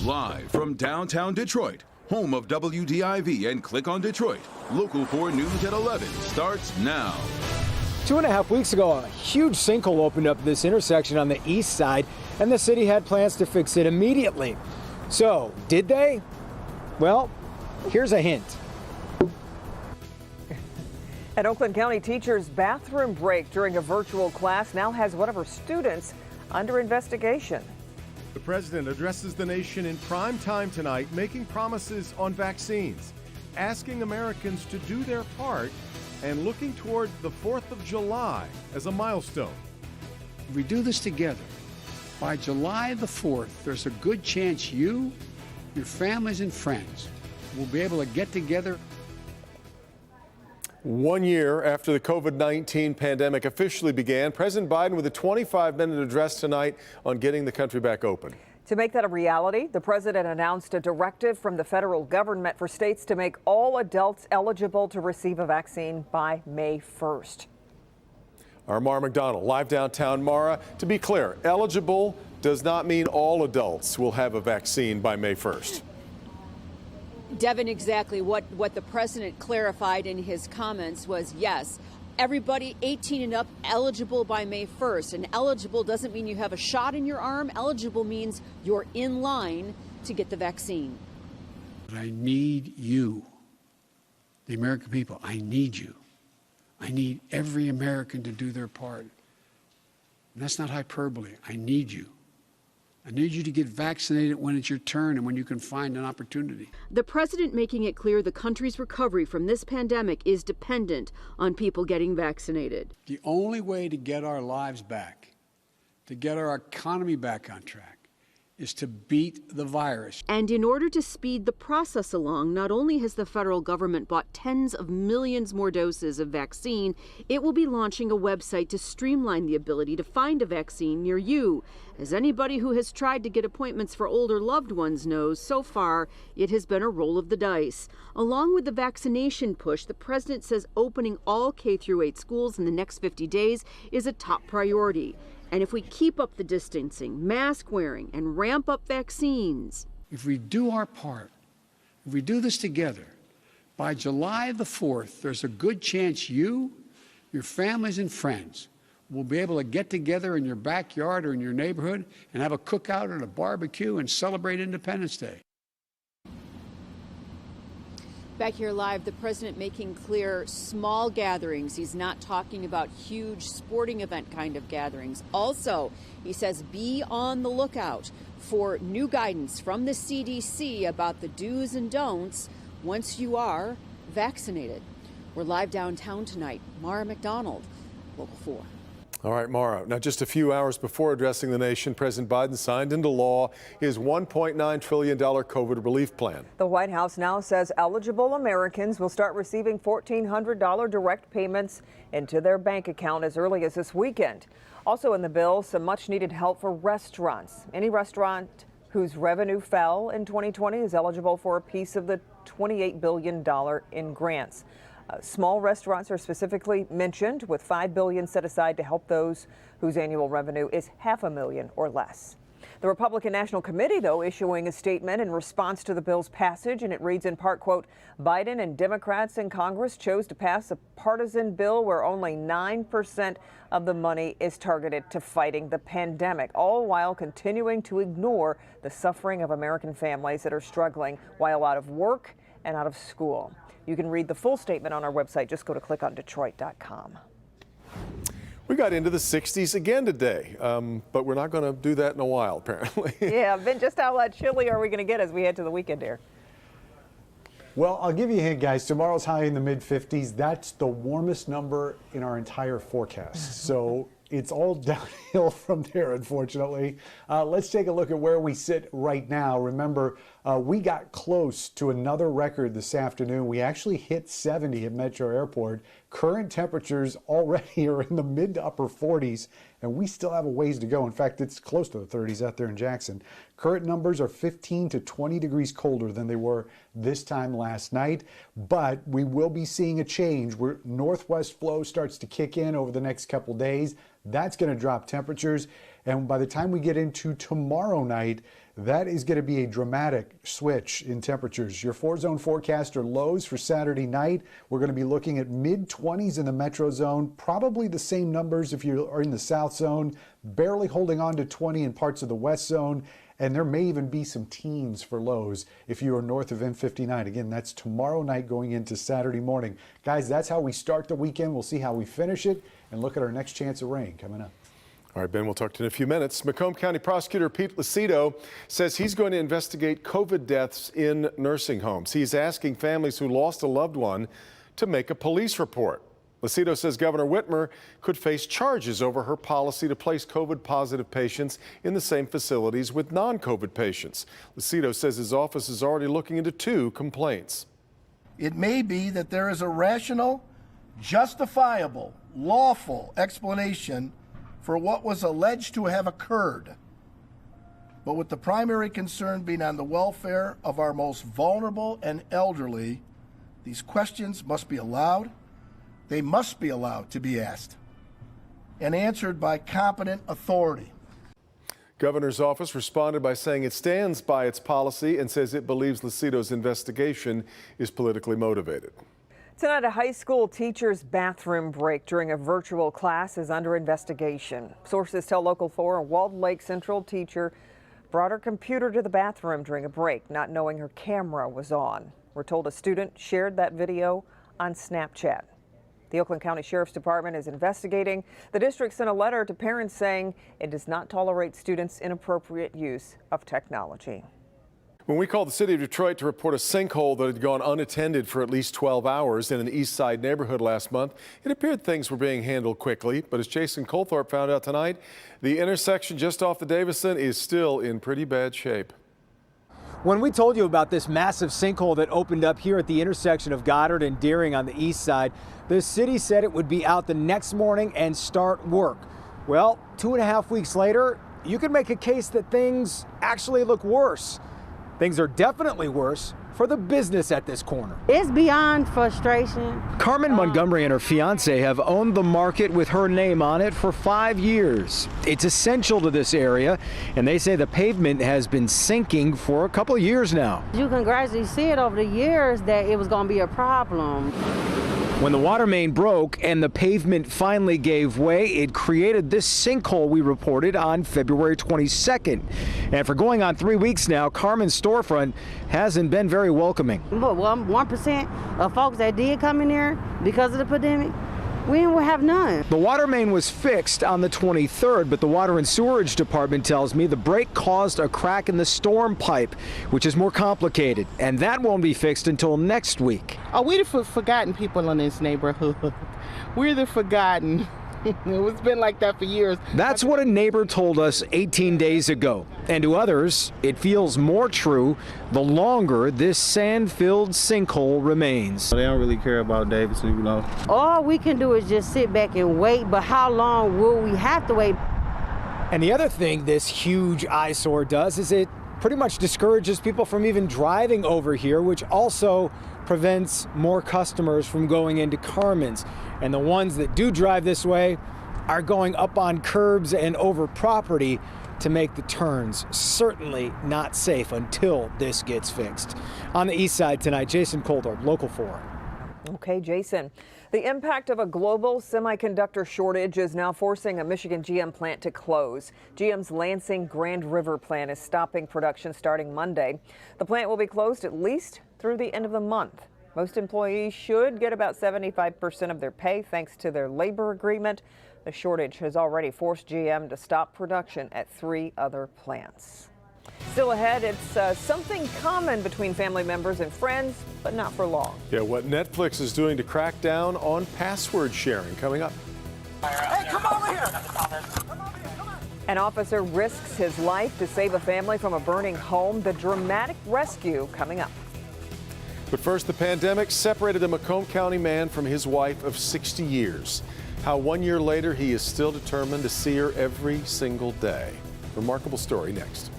Live from downtown Detroit, home of WDIV and Click on Detroit, Local 4 News at 11 starts now. 2.5 weeks ago, a huge sinkhole opened up this intersection on the east side, and the city had plans to fix it immediately. So, did they? Well, here's a hint. An Oakland County teacher's bathroom break during a virtual class now has one of her students under investigation. The president addresses the nation in prime time tonight, making promises on vaccines, asking Americans to do their part, and looking toward the 4th of July as a milestone. If we do this together, by July the 4th, there's a good chance you, your families and friends will be able to get together. 1 year after the COVID-19 pandemic officially began, President Biden with a 25-minute address tonight on getting the country back open. To make that a reality, the president announced a directive from the federal government for states to make all adults eligible to receive a vaccine by May 1st. Our Mara McDonald, live downtown. Mara, to be clear, eligible does not mean all adults will have a vaccine by May 1st. Devin, exactly what the president clarified in his comments was, yes, everybody 18 and up eligible by May 1st. And eligible doesn't mean you have a shot in your arm. Eligible means you're in line to get the vaccine. But I need you, the American people. I need you. I need every American to do their part. And that's not hyperbole. I need you. I need you to get vaccinated when it's your turn and when you can find an opportunity. The president making it clear the country's recovery from this pandemic is dependent on people getting vaccinated. The only way to get our lives back, to get our economy back on track, is to beat the virus. And in order to speed the process along, not only has the federal government bought tens of millions more doses of vaccine, it will be launching a website to streamline the ability to find a vaccine near you. As anybody who has tried to get appointments for older loved ones knows, so far it has been a roll of the dice. Along with the vaccination push, the president says opening all K-8 schools in the next 50 days is a top priority. And if we keep up the distancing, mask wearing, and ramp up vaccines. If we do our part, if we do this together, by July the 4th, there's a good chance you, your families and friends will be able to get together in your backyard or in your neighborhood and have a cookout and a barbecue and celebrate Independence Day. Back here live, the president making clear small gatherings. He's not talking about huge sporting event kind of gatherings. Also, he says be on the lookout for new guidance from the CDC about the do's and don'ts once you are vaccinated. We're live downtown tonight. Mara McDonald, Local 4. All right, Mara. Now, just a few hours before addressing the nation, President Biden signed into law his $1.9 trillion COVID relief plan. The White House now says eligible Americans will start receiving $1,400 direct payments into their bank account as early as this weekend. Also in the bill, some much needed help for restaurants. Any restaurant whose revenue fell in 2020 is eligible for a piece of the $28 billion in grants. Small restaurants are specifically mentioned, with $5 billion set aside to help those whose annual revenue is $500,000 or less. The Republican National Committee, though, issuing a statement in response to the bill's passage, and it reads in part, quote, Biden and Democrats in Congress chose to pass a partisan bill where only 9% of the money is targeted to fighting the pandemic, all while continuing to ignore the suffering of American families that are struggling while out of work and out of school. You can read the full statement on our website. Just go to clickondetroit.com. We got into the 60s again today, but we're not going to do that in a while, apparently. Yeah, Ben, just how chilly are we going to get as we head to the weekend here? Well, I'll give you a hint, guys. Tomorrow's high in the mid-50s. That's the warmest number in our entire forecast. So it's all downhill from there, unfortunately. Let's take a look at where we sit right now. Remember, we got close to another record this afternoon. We actually hit 70 at Metro Airport. Current temperatures already are in the mid to upper 40s, and we still have a ways to go. In fact, it's close to the 30s out there in Jackson. Current numbers are 15 to 20 degrees colder than they were this time last night, but we will be seeing a change where northwest flow starts to kick in over the next couple days. That's going to drop temperatures, and by the time we get into tomorrow night, that is going to be a dramatic switch in temperatures. Your 4-zone forecast are lows for Saturday night. We're going to be looking at mid-20s in the metro zone, probably the same numbers if you are in the south zone, barely holding on to 20 in parts of the west zone. And there may even be some teens for lows if you are north of M59. Again, that's tomorrow night going into Saturday morning. Guys, that's how we start the weekend. We'll see how we finish it and look at our next chance of rain coming up. All right, Ben, we'll talk to you in a few minutes. Macomb County Prosecutor Pete Lucido says he's going to investigate COVID deaths in nursing homes. He's asking families who lost a loved one to make a police report. Lucido says Governor Whitmer could face charges over her policy to place COVID-positive patients in the same facilities with non-COVID patients. Lucido says his office is already looking into 2 complaints. It may be that there is a rational, justifiable, lawful explanation for what was alleged to have occurred, but with the primary concern being on the welfare of our most vulnerable and elderly, these questions must be allowed. They must be allowed to be asked and answered by competent authority. Governor's office responded by saying it stands by its policy and says it believes Lucido's investigation is politically motivated. Tonight, a high school teacher's bathroom break during a virtual class is under investigation. Sources tell Local 4 a Walled Lake Central teacher brought her computer to the bathroom during a break, not knowing her camera was on. We're told a student shared that video on Snapchat. The Oakland County Sheriff's Department is investigating. The district sent a letter to parents saying it does not tolerate students' inappropriate use of technology. When we called the city of Detroit to report a sinkhole that had gone unattended for at least 12 hours in an East Side neighborhood last month, it appeared things were being handled quickly. But as Jason Colthorpe found out tonight, the intersection just off the Davison is still in pretty bad shape. When we told you about this massive sinkhole that opened up here at the intersection of Goddard and Deering on the east side, the city said it would be out the next morning and start work. Well, 2.5 weeks later, you can make a case that things actually look worse. Things are definitely worse for the business at this corner. It's beyond frustration. Carmen Montgomery and her fiance have owned the market with her name on it for 5 years. It's essential to this area, and they say the pavement has been sinking for a couple of years now. You can gradually see it over the years that it was going to be a problem. When the water main broke and the pavement finally gave way, it created this sinkhole we reported on February 22nd. And for going on 3 weeks now, Carmen's storefront hasn't been very welcoming. But 1% of folks that did come in there because of the pandemic, we will have none. The water main was fixed on the 23rd, but the Water and Sewerage Department tells me the break caused a crack in the storm pipe, which is more complicated, and that won't be fixed until next week. Oh, we're the forgotten people in this neighborhood. We're the forgotten. It's been like that for years. That's what a neighbor told us 18 days ago. And to others, it feels more true the longer this sand-filled sinkhole remains. They don't really care about Davidson, you know. All we can do is just sit back and wait, but how long will we have to wait? And the other thing this huge eyesore does is it pretty much discourages people from even driving over here, which also prevents more customers from going into Carmen's. And the ones that do drive this way are going up on curbs and over property to make the turns. Certainly not safe until this gets fixed. On the east side tonight, Jason Colthorpe, Local 4. Okay, Jason. The impact of a global semiconductor shortage is now forcing a Michigan GM plant to close. GM's Lansing Grand River plant is stopping production starting Monday. The plant will be closed at least through the end of the month. Most employees should get about 75% of their pay thanks to their labor agreement. The shortage has already forced GM to stop production at 3 other plants. Still ahead, it's something common between family members and friends, but not for long. Yeah, what Netflix is doing to crack down on password sharing coming up. Hey, come over here! Come over here, come on! An officer risks his life to save a family from a burning home. The dramatic rescue coming up. But first, the pandemic separated a Macomb County man from his wife of 60 years. How 1 year later he is still determined to see her every single day. Remarkable story next.